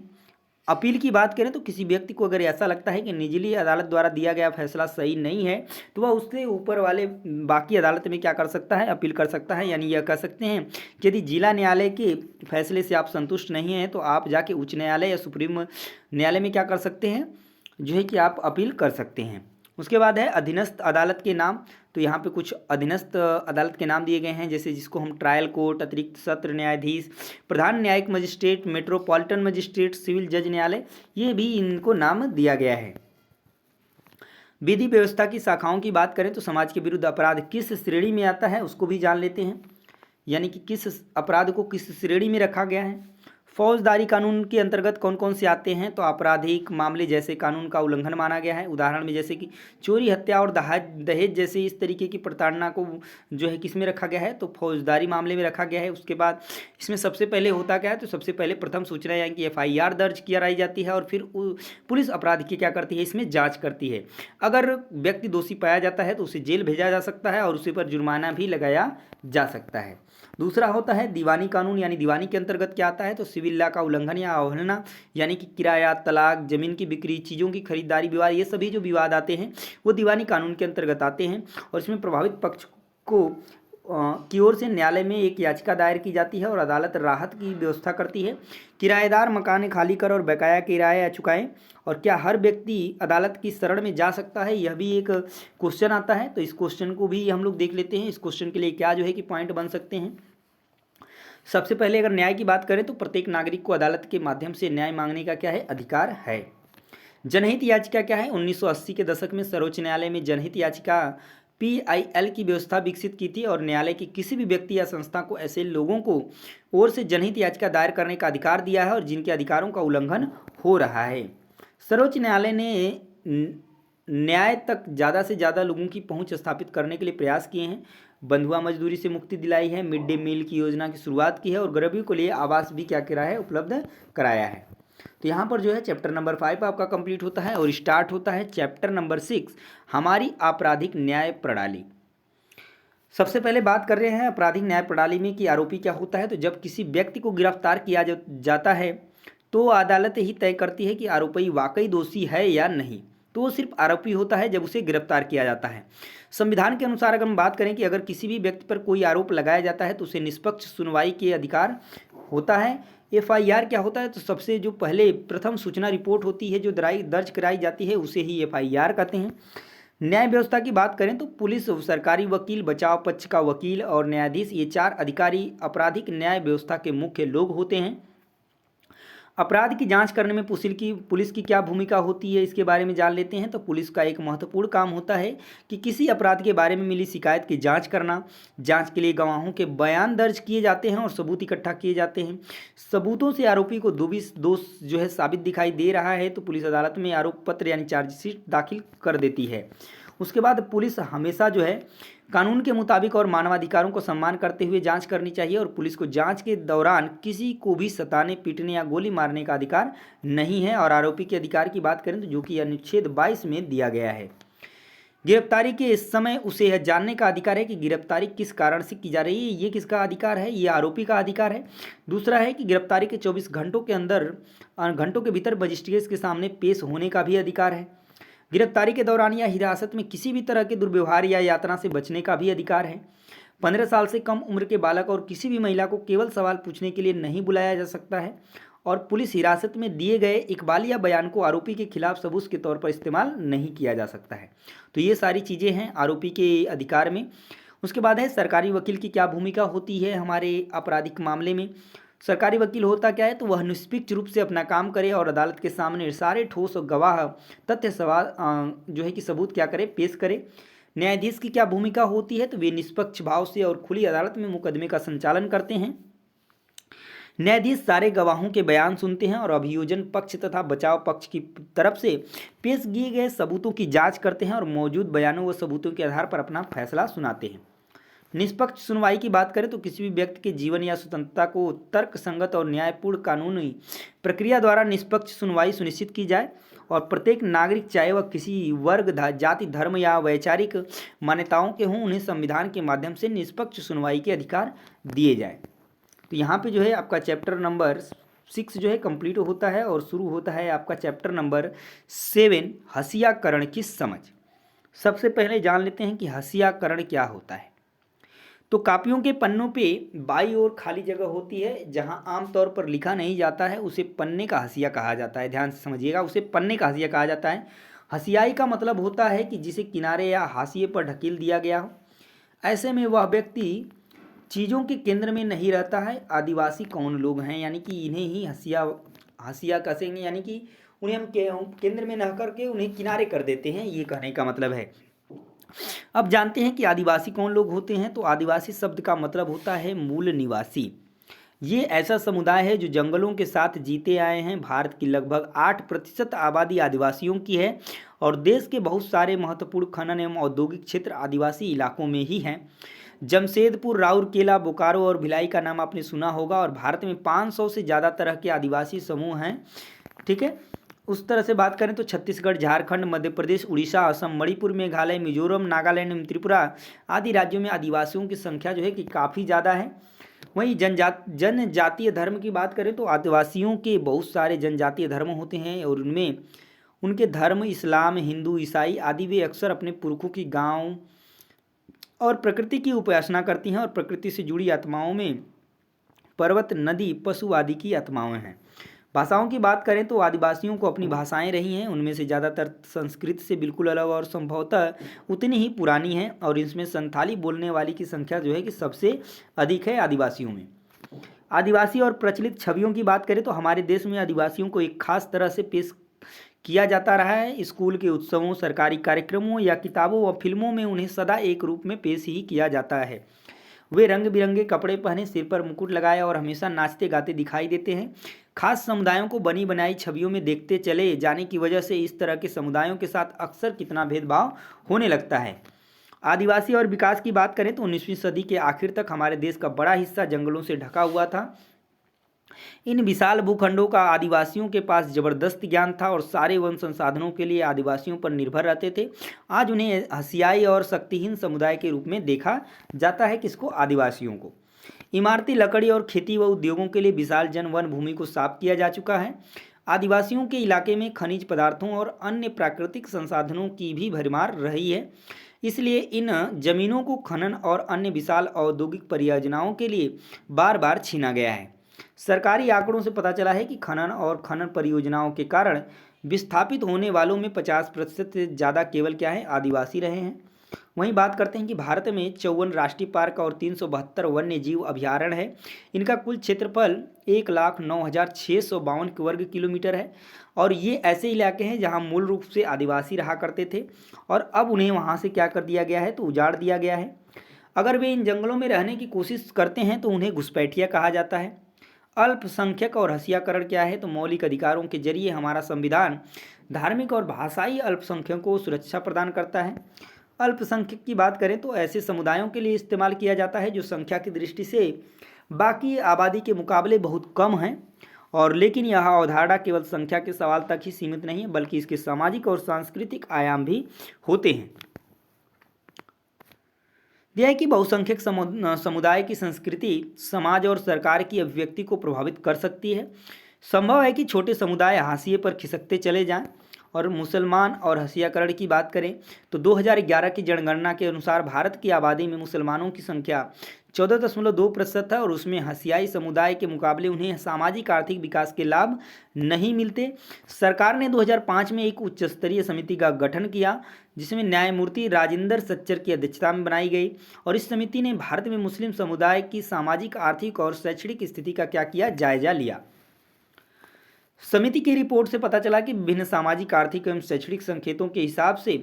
Speaker 1: अपील की बात करें तो किसी व्यक्ति को अगर ऐसा लगता है कि निचली अदालत द्वारा दिया गया फैसला सही नहीं है, तो वह उससे ऊपर वाले बाकी अदालत में क्या कर सकता है, अपील कर सकता है। यानी यह कह सकते हैं कि यदि जिला न्यायालय के फैसले से आप संतुष्ट नहीं हैं तो आप जाके उच्च न्यायालय या सुप्रीम न्यायालय में क्या कर सकते हैं, जो है कि आप अपील कर सकते हैं। उसके बाद है अधीनस्थ अदालत के नाम। तो यहाँ पे कुछ अधीनस्थ अदालत के नाम दिए गए हैं, जैसे जिसको हम ट्रायल कोर्ट, अतिरिक्त सत्र न्यायाधीश, प्रधान न्यायिक मजिस्ट्रेट, मेट्रोपॉलिटन मजिस्ट्रेट, सिविल जज न्यायालय, ये भी इनको नाम दिया गया है। विधि व्यवस्था की शाखाओं की बात करें तो समाज के विरुद्ध अपराध किस श्रेणी में आता है उसको भी जान लेते हैं, यानी कि किस अपराध को किस श्रेणी में रखा गया है। फौजदारी कानून के अंतर्गत कौन कौन से आते हैं, तो आपराधिक मामले जैसे कानून का उल्लंघन माना गया है। उदाहरण में जैसे कि चोरी, हत्या और दहेज जैसे इस तरीके की प्रताड़ना को जो है किस में रखा गया है, तो फौजदारी मामले में रखा गया है। उसके बाद इसमें सबसे पहले होता क्या है, तो सबसे पहले प्रथम सूचना यानी कि FIR दर्ज कराई जाती है, और फिर पुलिस अपराध की क्या करती है, इसमें जाँच करती है। अगर व्यक्ति दोषी पाया जाता है तो उसे जेल भेजा जा सकता है और उसे पर जुर्माना भी लगाया जा सकता है। दूसरा होता है दीवानी कानून, यानी दीवानी के अंतर्गत क्या आता है, तो सिविल लॉ का उल्लंघन या अवहेलना, यानी कि किराया, तलाक, जमीन की बिक्री, चीज़ों की खरीदारी, विवाद, ये सभी जो विवाद आते हैं वो दीवानी कानून के अंतर्गत आते हैं। और इसमें प्रभावित पक्ष को की ओर से न्यायालय में एक याचिका दायर की जाती है और अदालत राहत की व्यवस्था करती है। किराएदार मकान खाली कर और बकाया किराया चुकाएं, और क्या हर व्यक्ति अदालत की शरण में जा सकता है, यह भी एक क्वेश्चन आता है। तो इस क्वेश्चन को भी हम लोग देख लेते हैं। इस क्वेश्चन के लिए क्या जो है कि पॉइंट बन सकते हैं। सबसे पहले अगर न्याय की बात करें तो प्रत्येक नागरिक को अदालत के माध्यम से न्याय मांगने का क्या है, अधिकार है। जनहित याचिका क्या है, 1980 के दशक में सर्वोच्च न्यायालय में जनहित याचिका PIL की व्यवस्था विकसित की थी, और न्यायालय की किसी भी व्यक्ति या संस्था को ऐसे लोगों को ओर से जनहित याचिका दायर करने का अधिकार दिया है और जिनके अधिकारों का उल्लंघन हो रहा है। सर्वोच्च न्यायालय ने न्याय तक ज़्यादा से ज़्यादा लोगों की पहुंच स्थापित करने के लिए प्रयास किए हैं। बंधुआ मजदूरी से मुक्ति दिलाई है, मिड डे मील की योजना की शुरुआत की है, और गरीबों के लिए आवास भी क्या करा है, उपलब्ध कराया है। तो यहाँ पर जो है चैप्टर नंबर 5 आपका कंप्लीट होता है और स्टार्ट होता है चैप्टर नंबर 6, हमारी आपराधिक न्याय प्रणाली। सबसे पहले बात कर रहे हैं आपराधिक न्याय प्रणाली में कि आरोपी क्या होता है। तो जब किसी व्यक्ति को गिरफ्तार किया जाता है तो अदालत ही तय करती है कि आरोपी वाकई दोषी है या नहीं। तो वो सिर्फ आरोपी होता है जब उसे गिरफ्तार किया जाता है। संविधान के अनुसार अगर हम बात करें कि अगर किसी भी व्यक्ति पर कोई आरोप लगाया जाता है तो उसे निष्पक्ष सुनवाई के अधिकार होता है। FIR क्या होता है, तो सबसे जो पहले प्रथम सूचना रिपोर्ट होती है जो दर्ज कराई जाती है उसे ही FIR कहते हैं। न्याय व्यवस्था की बात करें तो पुलिस, सरकारी वकील, बचाव पक्ष का वकील और न्यायाधीश, ये 4 अधिकारी आपराधिक न्याय व्यवस्था के मुख्य लोग होते हैं। अपराध की जांच करने में पुलिस की क्या भूमिका होती है इसके बारे में जान लेते हैं। तो पुलिस का एक महत्वपूर्ण काम होता है कि किसी अपराध के बारे में मिली शिकायत की जांच करना। जांच के लिए गवाहों के बयान दर्ज किए जाते हैं और सबूत इकट्ठा किए जाते हैं। सबूतों से आरोपी को दोष जो है साबित दिखाई दे रहा है तो पुलिस अदालत में आरोप पत्र यानी चार्जशीट दाखिल कर देती है। उसके बाद पुलिस हमेशा जो है कानून के मुताबिक और मानवाधिकारों को सम्मान करते हुए जांच करनी चाहिए, और पुलिस को जांच के दौरान किसी को भी सताने, पीटने या गोली मारने का अधिकार नहीं है। और आरोपी के अधिकार की बात करें तो जो कि अनुच्छेद 22 में दिया गया है। गिरफ्तारी के समय उसे यह जानने का अधिकार है कि गिरफ्तारी किस कारण से की जा रही है, ये किसका अधिकार है, ये आरोपी का अधिकार है। दूसरा है कि गिरफ्तारी के 24 घंटों के भीतर मजिस्ट्रेट के सामने पेश होने का भी अधिकार है। गिरफ्तारी के दौरान या हिरासत में किसी भी तरह के दुर्व्यवहार या यातना से बचने का भी अधिकार है। 15 साल से कम उम्र के बालक और किसी भी महिला को केवल सवाल पूछने के लिए नहीं बुलाया जा सकता है। और पुलिस हिरासत में दिए गए इकबालिया बयान को आरोपी के खिलाफ सबूत के तौर पर इस्तेमाल नहीं किया जा सकता है। तो ये सारी चीज़ें हैं आरोपी के अधिकार में। उसके बाद है सरकारी वकील की क्या भूमिका होती है हमारे आपराधिक मामले में। सरकारी वकील होता क्या है, तो वह निष्पक्ष रूप से अपना काम करे और अदालत के सामने सारे ठोस और गवाह तथ्य सवाल जो है कि सबूत क्या करे, पेश करे। न्यायाधीश की क्या भूमिका होती है, तो वे निष्पक्ष भाव से और खुली अदालत में मुकदमे का संचालन करते हैं। न्यायाधीश सारे गवाहों के बयान सुनते हैं और अभियोजन पक्ष तथा बचाव पक्ष की तरफ से पेश किए गए सबूतों की जांच करते हैं और मौजूद बयानों व सबूतों के आधार पर अपना फैसला सुनाते हैं। निष्पक्ष सुनवाई की बात करें तो किसी भी व्यक्ति के जीवन या स्वतंत्रता को तर्क संगत और न्यायपूर्ण कानूनी प्रक्रिया द्वारा निष्पक्ष सुनवाई सुनिश्चित की जाए और प्रत्येक नागरिक चाहे वह किसी वर्ग, जाति, धर्म या वैचारिक मान्यताओं के हों, उन्हें संविधान के माध्यम से निष्पक्ष सुनवाई के अधिकार दिए जाए। तो यहाँ पे जो है आपका चैप्टर नंबर 6 जो है कंप्लीट होता है और शुरू होता है आपका चैप्टर नंबर 7 हसियाकरण की समझ। सबसे पहले जान लेते हैं कि हसियाकरण क्या होता है। तो कापियों के पन्नों पे बाईं ओर खाली जगह होती है जहाँ आमतौर पर लिखा नहीं जाता है, उसे पन्ने का हसिया कहा जाता है। ध्यान से समझिएगा, उसे पन्ने का हसिया कहा जाता है। हसियाई का मतलब होता है कि जिसे किनारे या हाशिए पर ढकेल दिया गया हो। ऐसे में वह व्यक्ति चीज़ों के केंद्र में नहीं रहता है। आदिवासी कौन लोग हैं, यानी कि इन्हें ही हसिया कसेंगे, यानी कि उन्हें हम केंद्र में न करके उन्हें किनारे कर देते हैं, ये कहने का मतलब है। अब जानते हैं कि आदिवासी कौन लोग होते हैं। तो आदिवासी शब्द का मतलब होता है मूल निवासी। ये ऐसा समुदाय है जो जंगलों के साथ जीते आए हैं। भारत की लगभग 8% आबादी आदिवासियों की है और देश के बहुत सारे महत्वपूर्ण खनन एवं औद्योगिक क्षेत्र आदिवासी इलाकों में ही हैं। जमशेदपुर, राउरकेला, बोकारो और भिलाई का नाम आपने सुना होगा। और भारत में 500 से ज़्यादा तरह के आदिवासी समूह हैं। ठीक है, उस तरह से बात करें तो छत्तीसगढ़, झारखंड, मध्य प्रदेश, उड़ीसा, असम, मणिपुर, मेघालय, मिजोरम, नागालैंड एवं त्रिपुरा आदि राज्यों में आदिवासियों की संख्या जो है कि काफ़ी ज़्यादा है। वहीं जनजातीय धर्म की बात करें तो आदिवासियों के बहुत सारे जनजातीय धर्म होते हैं और उनमें उनके धर्म इस्लाम, हिंदू, ईसाई आदि वे अक्सर अपने पुरखों की गांव और प्रकृति की उपासना करती हैं और प्रकृति से जुड़ी आत्माओं में पर्वत, नदी, पशु आदि की आत्माएं हैं। भाषाओं की बात करें तो आदिवासियों को अपनी भाषाएं रही हैं, उनमें से ज़्यादातर संस्कृत से बिल्कुल अलग और संभवतः उतनी ही पुरानी हैं और इसमें संथाली बोलने वाली की संख्या जो है कि सबसे अधिक है आदिवासियों में। आदिवासी और प्रचलित छवियों की बात करें तो हमारे देश में आदिवासियों को एक खास तरह से पेश किया जाता रहा है। स्कूल के उत्सवों, सरकारी कार्यक्रमों या किताबों व फिल्मों में उन्हें सदा एक रूप में पेश ही किया जाता है। वे रंग बिरंगे कपड़े पहने, सिर पर मुकुट लगाए और हमेशा नाचते गाते दिखाई देते हैं। खास समुदायों को बनी बनाई छवियों में देखते चले जाने की वजह से इस तरह के समुदायों के साथ अक्सर कितना भेदभाव होने लगता है। आदिवासी और विकास की बात करें तो 19वीं सदी के आखिर तक हमारे देश का बड़ा हिस्सा जंगलों से ढका हुआ था। इन विशाल भूखंडों का आदिवासियों के पास जबरदस्त ज्ञान था और सारे वन संसाधनों के लिए आदिवासियों पर निर्भर रहते थे। आज उन्हें हसियाई और शक्तिहीन समुदाय के रूप में देखा जाता है। किसको? आदिवासियों को। इमारती, लकड़ी और खेती व उद्योगों के लिए विशाल वन भूमि को साफ किया जा चुका है। आदिवासियों के इलाके में खनिज पदार्थों और अन्य प्राकृतिक संसाधनों की भी भरमार रही है, इसलिए इन जमीनों को खनन और अन्य विशाल औद्योगिक परियोजनाओं के लिए बार बार छीना गया है। सरकारी आंकड़ों से पता चला है कि खनन परियोजनाओं के कारण विस्थापित होने वालों में 50% से ज़्यादा केवल क्या है? आदिवासी रहे हैं। वहीं बात करते हैं कि भारत में 54 राष्ट्रीय पार्क और 372 वन्य जीव अभयारण्य है। इनका कुल क्षेत्रफल 1,09,652 वर्ग किलोमीटर है और ये ऐसे इलाके हैं जहां मूल रूप से आदिवासी रहा करते थे और अब उन्हें वहां से क्या कर दिया गया है? तो उजाड़ दिया गया है। अगर वे इन जंगलों में रहने की कोशिश करते हैं तो उन्हें घुसपैठिया कहा जाता है। अल्पसंख्यक और हसियाकरण क्या है? तो मौलिक अधिकारों के जरिए हमारा संविधान धार्मिक और भाषाई अल्पसंख्यकों को सुरक्षा प्रदान करता है। अल्पसंख्यक की बात करें तो ऐसे समुदायों के लिए इस्तेमाल किया जाता है जो संख्या की दृष्टि से बाकी आबादी के मुकाबले बहुत कम हैं। और लेकिन यह अवधारणा केवल संख्या के सवाल तक ही सीमित नहीं है, बल्कि इसके सामाजिक और सांस्कृतिक आयाम भी होते हैं। दिया है कि बहुसंख्यक समुदाय की संस्कृति समाज और सरकार की अभिव्यक्ति को प्रभावित कर सकती है। संभव है कि छोटे समुदाय हाशिए पर खिसकते चले जाएं। और मुसलमान और हसियाकरण की बात करें तो 2011 की जनगणना के अनुसार भारत की आबादी में मुसलमानों की संख्या 14.2% है और उसमें हसियाई समुदाय के मुकाबले उन्हें सामाजिक आर्थिक विकास के लाभ नहीं मिलते। सरकार ने 2005 में एक उच्च स्तरीय समिति का गठन किया जिसमें न्यायमूर्ति राजेंद्र सच्चर की अध्यक्षता में बनाई गई और इस समिति ने भारत में मुस्लिम समुदाय की सामाजिक आर्थिक और शैक्षणिक स्थिति का क्या किया, जायजा लिया। समिति की रिपोर्ट से पता चला कि विभिन्न सामाजिक आर्थिक एवं शैक्षणिक संकेतों के हिसाब से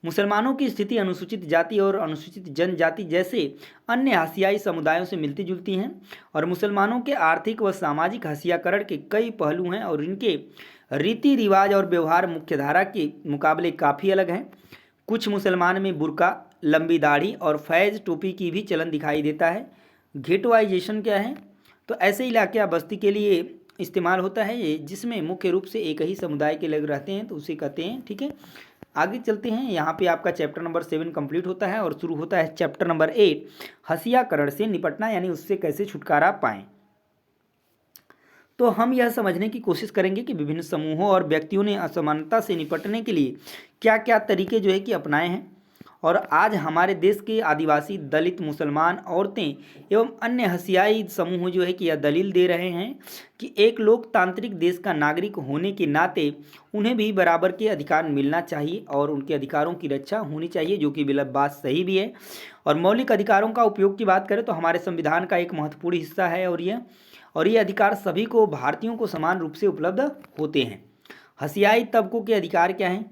Speaker 1: मुसलमानों की स्थिति अनुसूचित जाति और अनुसूचित जनजाति जैसे अन्य हसियाई समुदायों से मिलती जुलती हैं और मुसलमानों के आर्थिक व सामाजिक हसियाकरण के कई पहलू हैं और इनके रीति रिवाज और व्यवहार मुख्यधारा के मुकाबले काफ़ी अलग हैं। कुछ मुसलमान में बुर्का, लंबी दाढ़ी और फैज़ टोपी की भी चलन दिखाई देता है। घेटवाइजेशन क्या है, तो ऐसे इलाके या बस्ती के लिए इस्तेमाल होता है ये जिसमें मुख्य रूप से एक ही समुदाय के लोग रहते हैं, तो उसे कहते हैं। ठीक है, आगे चलते हैं। यहाँ पे आपका चैप्टर नंबर 7 कंप्लीट होता है और शुरू होता है चैप्टर नंबर 8 हसियाकरण से निपटना, यानी उससे कैसे छुटकारा पाएं। तो हम यह समझने की कोशिश करेंगे कि विभिन्न समूहों और व्यक्तियों ने असमानता से निपटने के लिए क्या क्या तरीके जो है कि अपनाए हैं और आज हमारे देश के आदिवासी, दलित, मुसलमान, औरतें एवं अन्य हसियाई समूह जो है कि यह दलील दे रहे हैं कि एक लोकतांत्रिक देश का नागरिक होने के नाते उन्हें भी बराबर के अधिकार मिलना चाहिए और उनके अधिकारों की रक्षा होनी चाहिए, जो कि बात सही भी है। और मौलिक अधिकारों का उपयोग की बात करें तो हमारे संविधान का एक महत्वपूर्ण हिस्सा है और ये अधिकार सभी को, भारतीयों को समान रूप से उपलब्ध होते हैं। हसियाई तबकों के अधिकार क्या हैं,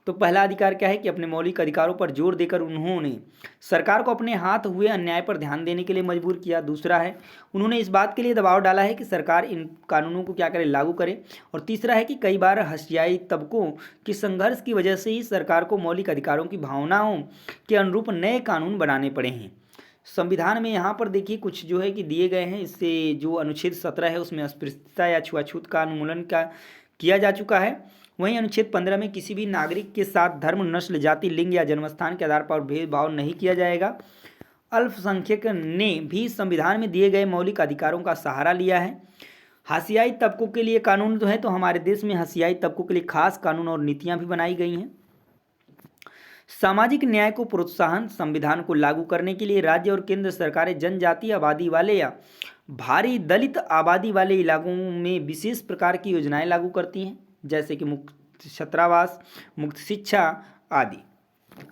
Speaker 1: तो पहला अधिकार क्या है कि अपने मौलिक अधिकारों पर जोर देकर उन्होंने सरकार को अपने हाथ हुए अन्याय पर ध्यान देने के लिए मजबूर किया। दूसरा है उन्होंने इस बात के लिए दबाव डाला है कि सरकार इन कानूनों को क्या करे, लागू करे। और तीसरा है कि कई बार हसियाई तबकों की संघर्ष की वजह से ही सरकार को मौलिक अधिकारों की भावनाओं के अनुरूप नए कानून बनाने पड़े हैं। संविधान में यहाँ पर देखिए कुछ जो है कि दिए गए हैं। इससे जो अनुच्छेद 17 है उसमें अस्पृश्यता या छुआछूत का उन्मूलन किया जा चुका है। वहीं अनुच्छेद 15 में किसी भी नागरिक के साथ धर्म, नस्ल, जाति, लिंग या जन्मस्थान के आधार पर भेदभाव नहीं किया जाएगा। अल्पसंख्यक ने भी संविधान में दिए गए मौलिक अधिकारों का सहारा लिया है। हसियाई तबकों के लिए कानून जो है तो हमारे देश में हसियाई तबकों के लिए खास कानून और नीतियां भी बनाई गई हैं। सामाजिक न्याय को प्रोत्साहन, संविधान को लागू करने के लिए राज्य और केंद्र सरकारें जनजातीय आबादी वाले या भारी दलित आबादी वाले इलाकों में विशेष प्रकार की योजनाएं लागू करती हैं, जैसे कि मुफ्त छात्रावास, मुफ्त शिक्षा आदि।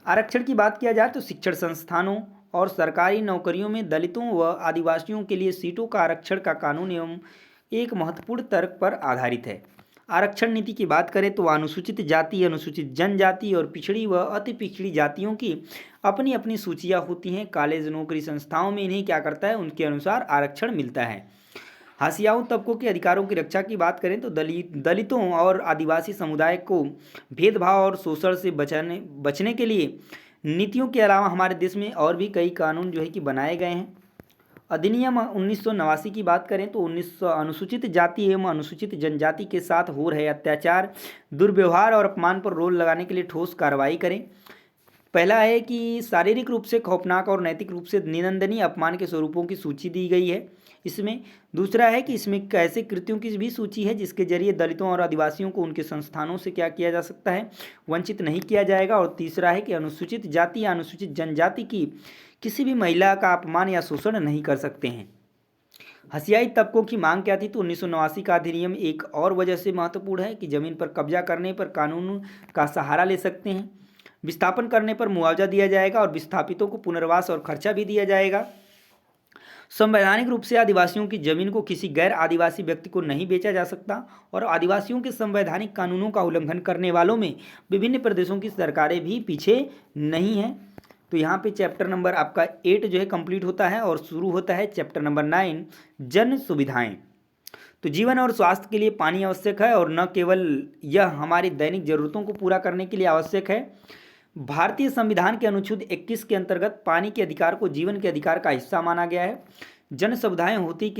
Speaker 1: आरक्षण की बात किया जाए तो शिक्षण संस्थानों और सरकारी नौकरियों में दलितों व आदिवासियों के लिए सीटों का आरक्षण का कानून एवं एक महत्वपूर्ण तर्क पर आधारित है। आरक्षण नीति की बात करें तो अनुसूचित जाति, अनुसूचित जनजाति और पिछड़ी व अति पिछड़ी जातियों की अपनी अपनी सूचियाँ होती हैं। कॉलेज, नौकरी संस्थाओं में इन्हें क्या करता है, उनके अनुसार आरक्षण मिलता है। हसियाऊ तबकों के अधिकारों की रक्षा की बात करें तो दलितों और आदिवासी समुदाय को भेदभाव और शोषण से बचने के लिए नीतियों के अलावा हमारे देश में और भी कई कानून जो है कि बनाए गए हैं। अधिनियम 1989 की बात करें तो अनुसूचित जाति एवं अनुसूचित जनजाति के साथ हो रहे अत्याचार, दुर्व्यवहार और अपमान पर रोक लगाने के लिए ठोस कार्रवाई करें। पहला है कि शारीरिक रूप से खौफनाक और नैतिक रूप से निंदनीय अपमान के स्वरूपों की सूची दी गई है इसमें। दूसरा है कि इसमें ऐसे कृत्यों की भी सूची है जिसके जरिए दलितों और आदिवासियों को उनके संस्थानों से क्या किया जा सकता है, वंचित नहीं किया जाएगा। और तीसरा है कि अनुसूचित जाति या अनुसूचित जनजाति की किसी भी महिला का अपमान या शोषण नहीं कर सकते हैं। हसियाई तबकों की मांग क्या थी, तो 1989 का अधिनियम एक और वजह से महत्वपूर्ण है कि जमीन पर कब्जा करने पर कानून का सहारा ले सकते हैं, विस्थापन करने पर मुआवजा दिया जाएगा और विस्थापितों को पुनर्वास और खर्चा भी दिया जाएगा। संवैधानिक रूप से आदिवासियों की जमीन को किसी गैर आदिवासी व्यक्ति को नहीं बेचा जा सकता और आदिवासियों के संवैधानिक कानूनों का उल्लंघन करने वालों में विभिन्न प्रदेशों की सरकारें भी पीछे नहीं हैं। तो यहाँ पे चैप्टर नंबर आपका 8 जो है कंप्लीट होता है और शुरू होता है चैप्टर नंबर 9 जन सुविधाएं। तो जीवन और स्वास्थ्य के लिए पानी आवश्यक है और न केवल यह हमारी दैनिक जरूरतों को पूरा करने के लिए आवश्यक है। भारतीय संविधान के अनुच्छेद 21 के अंतर्गत पानी के अधिकार को जीवन के अधिकार का हिस्सा माना गया है। जन सुविधाएं होती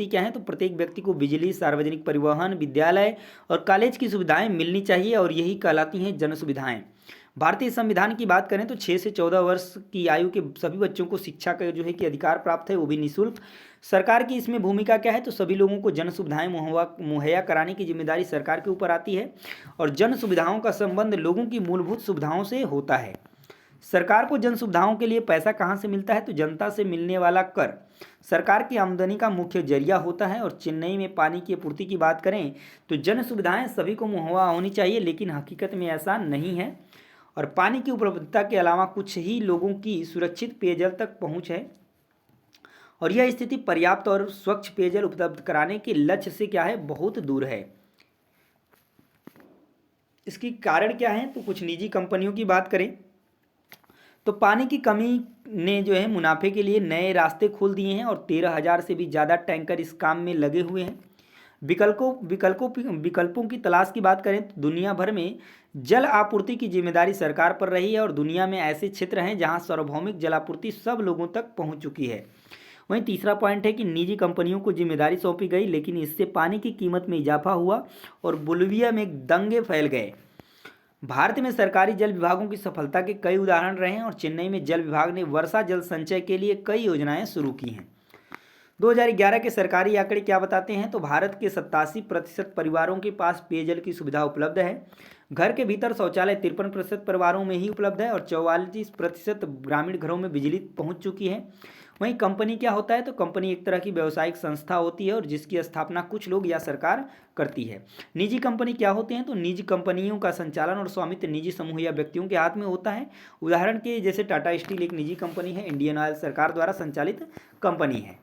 Speaker 1: क्या हैं, तो प्रत्येक व्यक्ति को बिजली, सार्वजनिक परिवहन, विद्यालय और कॉलेज की सुविधाएं मिलनी चाहिए और यही कहलाती हैं जन सुविधाएं। भारतीय संविधान की बात करें तो 6 से 14 वर्ष की आयु के सभी बच्चों को शिक्षा का जो है कि अधिकार प्राप्त है, वो भी निःशुल्क। सरकार की इसमें भूमिका क्या है, तो सभी लोगों को जन सुविधाएं मुहैया कराने की जिम्मेदारी सरकार के ऊपर आती है और जन सुविधाओं का संबंध लोगों की मूलभूत सुविधाओं से होता है। सरकार को जन सुविधाओं के लिए पैसा कहाँ से मिलता है, तो जनता से मिलने वाला कर सरकार की आमदनी का मुख्य जरिया होता है। और चेन्नई में पानी की आपूर्ति की बात करें तो जन सुविधाएं सभी को मुहैया होनी चाहिए, लेकिन हकीकत में ऐसा नहीं है। और पानी की उपलब्धता के अलावा कुछ ही लोगों की सुरक्षित पेयजल तक पहुंच है और यह स्थिति पर्याप्त और स्वच्छ पेयजल उपलब्ध कराने के लक्ष्य से क्या है, बहुत दूर है। इसकी कारण क्या है, तो कुछ निजी कंपनियों की बात करें तो पानी की कमी ने जो है मुनाफे के लिए नए रास्ते खोल दिए हैं और 13,000 से भी ज़्यादा टैंकर इस काम में लगे हुए हैं। विकल्पों की तलाश की बात करें तो दुनिया भर में जल आपूर्ति की जिम्मेदारी सरकार पर रही है और दुनिया में ऐसे क्षेत्र हैं जहां सार्वभौमिक जल आपूर्ति सब लोगों तक पहुंच चुकी है। वहीं तीसरा पॉइंट है कि निजी कंपनियों को जिम्मेदारी सौंपी गई, लेकिन इससे पानी की कीमत में इजाफा हुआ और बोलिविया में दंगे फैल गए। भारत में सरकारी जल विभागों की सफलता के कई उदाहरण रहे हैं और चेन्नई में जल विभाग ने वर्षा जल संचय के लिए कई योजनाएं शुरू की हैं। 2011 के सरकारी आंकड़े क्या बताते हैं, तो भारत के 87% परिवारों के पास पेयजल की सुविधा उपलब्ध है। घर के भीतर शौचालय 53% परिवारों में ही उपलब्ध है और 44% ग्रामीण घरों में बिजली पहुंच चुकी है। वहीं कंपनी क्या होता है, तो कंपनी एक तरह की व्यावसायिक संस्था होती है और जिसकी स्थापना कुछ लोग या सरकार करती है। निजी कंपनी क्या होते हैं, तो निजी कंपनियों का संचालन और स्वामित्व निजी समूह या व्यक्तियों के हाथ में होता है। उदाहरण के जैसे टाटा स्टील एक निजी कंपनी है, इंडियन ऑयल सरकार द्वारा संचालित कंपनी है।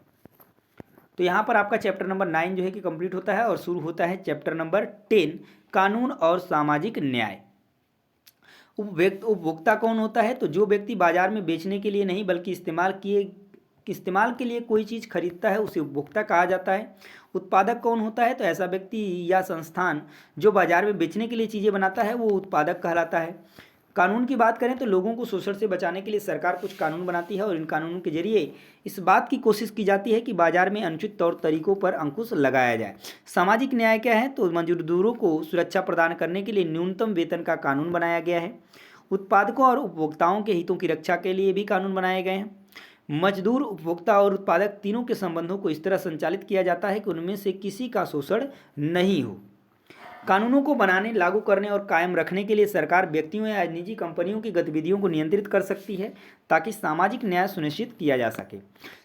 Speaker 1: तो यहाँ पर आपका चैप्टर नंबर 9 जो है कि कंप्लीट होता है और शुरू होता है चैप्टर नंबर 10 कानून और सामाजिक न्याय। उपभोक्ता कौन होता है, तो जो व्यक्ति बाजार में बेचने के लिए नहीं बल्कि इस्तेमाल के लिए कोई चीज़ खरीदता है उसे उपभोक्ता कहा जाता है। उत्पादक कौन होता है, तो ऐसा व्यक्ति या संस्थान जो बाजार में बेचने के लिए चीज़ें बनाता है वो उत्पादक कहलाता है। कानून की बात करें तो लोगों को शोषण से बचाने के लिए सरकार कुछ कानून बनाती है और इन कानूनों के जरिए इस बात की कोशिश की जाती है कि बाजार में अनुचित तौर तरीकों पर अंकुश लगाया जाए। सामाजिक न्याय क्या है, तो मजदूरों को सुरक्षा प्रदान करने के लिए न्यूनतम वेतन का कानून बनाया गया है। उत्पादकों और उपभोक्ताओं के हितों की रक्षा के लिए भी कानून बनाए गए हैं। मजदूर, उपभोक्ता और उत्पादक तीनों के संबंधों को इस तरह संचालित किया जाता है कि उनमें से किसी का शोषण नहीं हो। कानूनों को बनाने, लागू करने और कायम रखने के लिए सरकार व्यक्तियों या निजी कंपनियों की गतिविधियों को नियंत्रित कर सकती है ताकि सामाजिक न्याय सुनिश्चित किया जा सके।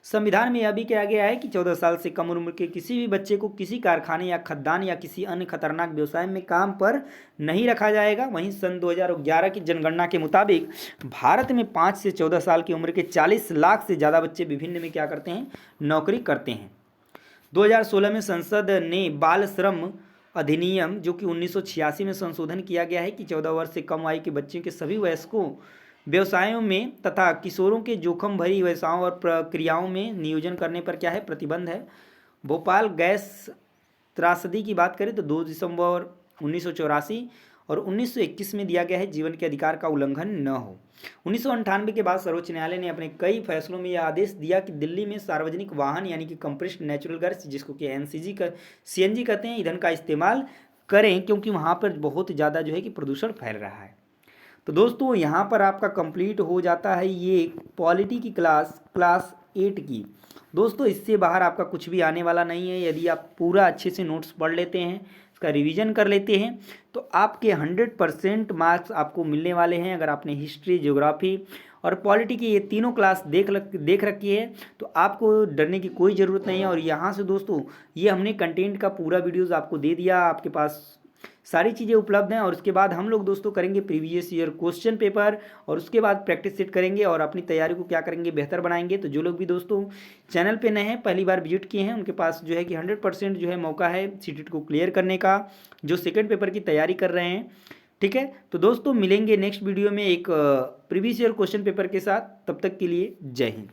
Speaker 1: संविधान में यह भी कहा गया है कि 14 साल से कम उम्र के किसी भी बच्चे को किसी कारखाने या खदान या किसी अन्य खतरनाक व्यवसाय में काम पर नहीं रखा जाएगा। वहीं सन 2011 की जनगणना के मुताबिक भारत में 5 से 14 साल की उम्र के 40 लाख से ज़्यादा बच्चे विभिन्न में क्या करते हैं, नौकरी करते हैं। 2016 में संसद ने बाल श्रम अधिनियम जो कि 1986 में संशोधन किया गया है कि 14 वर्ष से कम आयु के बच्चों के सभी वयस्कों व्यवसायों में तथा किशोरों के जोखिम भरी व्यवसायों और प्रक्रियाओं में नियोजन करने पर क्या है, प्रतिबंध है। भोपाल गैस त्रासदी की बात करें तो 2 दिसंबर 1984 और 1921 में दिया गया है जीवन के अधिकार का उल्लंघन न हो। 1998 के बाद सर्वोच्च न्यायालय ने अपने कई फैसलों में यह आदेश दिया कि दिल्ली में सार्वजनिक वाहन यानी कि कंप्रेस्ड नेचुरल गैस जिसको कि सीएनजी कहते हैं, ईंधन का इस्तेमाल करें क्योंकि वहाँ पर बहुत ज़्यादा जो है कि प्रदूषण फैल रहा है। तो दोस्तों यहाँ पर आपका कंप्लीट हो जाता है ये पॉलिटी की क्लास 8 की। दोस्तों इससे बाहर आपका कुछ भी आने वाला नहीं है। यदि आप पूरा अच्छे से नोट्स पढ़ लेते हैं, इसका रिवीजन कर लेते हैं तो आपके 100% मार्क्स आपको मिलने वाले हैं। अगर आपने हिस्ट्री, ज्योग्राफी और पॉलिटी की ये तीनों क्लास देख रखी है तो आपको डरने की कोई ज़रूरत नहीं है। और यहाँ से दोस्तों ये हमने कंटेंट का पूरा वीडियोज़ आपको दे दिया, आपके पास सारी चीज़ें उपलब्ध हैं। और उसके बाद हम लोग दोस्तों करेंगे प्रीवियस ईयर क्वेश्चन पेपर और उसके बाद प्रैक्टिस सेट करेंगे और अपनी तैयारी को क्या करेंगे, बेहतर बनाएंगे। तो जो लोग भी दोस्तों चैनल पे नए हैं, पहली बार विजिट किए हैं, उनके पास जो है कि 100% जो है मौका है सीटेट को क्लियर करने का, जो सेकेंड पेपर की तैयारी कर रहे हैं। ठीक है, तो दोस्तों मिलेंगे नेक्स्ट वीडियो में एक प्रीवियस ईयर क्वेश्चन पेपर के साथ। तब तक के लिए जय हिंद।